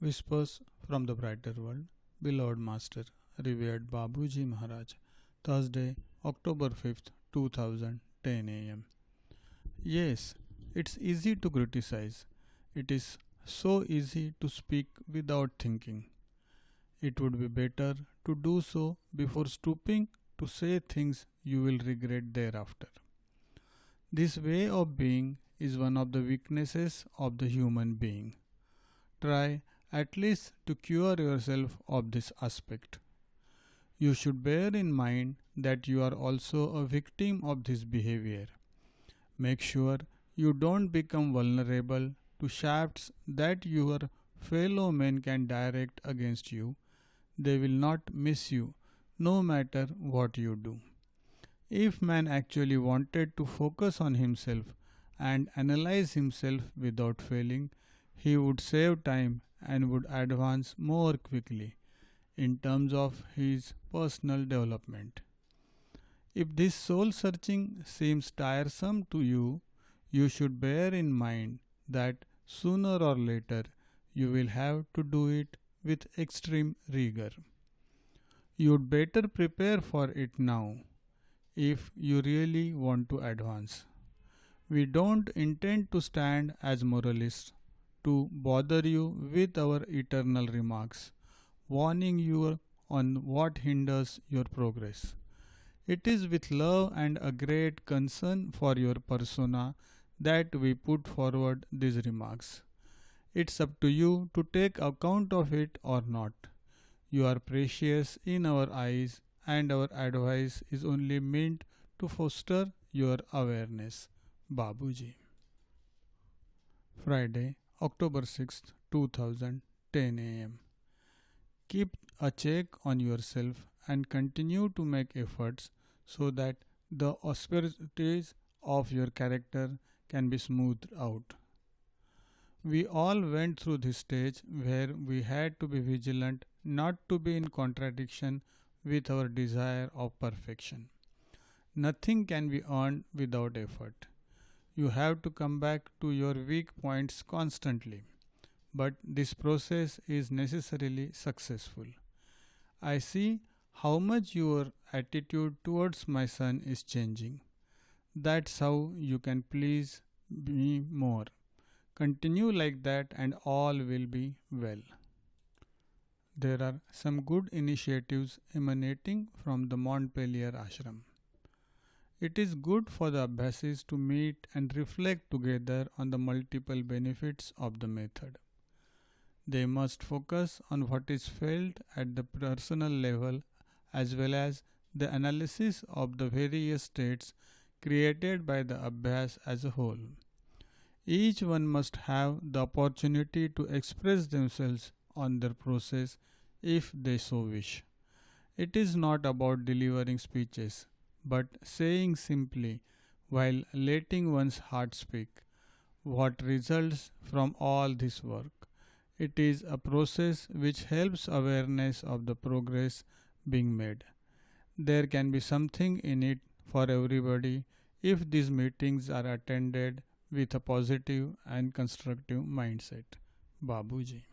Whispers from the Brighter World, Beloved Master, Revered Babuji Maharaj, Thursday, October 5th, 2010 am. Yes, it's easy to criticize. It is so easy to speak without thinking. It would be better to do so before stooping to say things you will regret thereafter. This way of being is one of the weaknesses of the human being. Try at least to cure yourself of this aspect. You should bear in mind that you are also a victim of this behavior. Make sure you don't become vulnerable to shafts that your fellow men can direct against you. They will not miss you no matter what you do. If man actually wanted to focus on himself and analyze himself without failing, he would save time and would advance more quickly in terms of his personal development. If this soul searching seems tiresome to you, you should bear in mind that sooner or later you will have to do it with extreme rigor. You'd better prepare for it now if you really want to advance. We don't intend to stand as moralists to bother you with our eternal remarks, warning you on what hinders your progress. It is with love and a great concern for your persona that we put forward these remarks. It's up to you to take account of it or not. You are precious in our eyes, and our advice is only meant to foster your awareness. Babuji. Friday, October 6th, 2010 am. Keep a check on yourself and continue to make efforts so that the austerities of your character can be smoothed out. We all went through this stage where we had to be vigilant not to be in contradiction with our desire of perfection. Nothing can be earned without effort. You have to come back to your weak points constantly, but this process is necessarily successful. I see how much your attitude towards my son is changing. That's how you can please me more. Continue like that and all will be well. There are some good initiatives emanating from the Montpelier ashram. It is good for the Abhyasis to meet and reflect together on the multiple benefits of the method. They must focus on what is felt at the personal level as well as the analysis of the various states created by the Abhyas as a whole. Each one must have the opportunity to express themselves on their process if they so wish. It is not about delivering speeches, but saying simply, while letting one's heart speak, what results from all this work. It is a process which helps awareness of the progress being made. There can be something in it for everybody if these meetings are attended with a positive and constructive mindset. Babuji.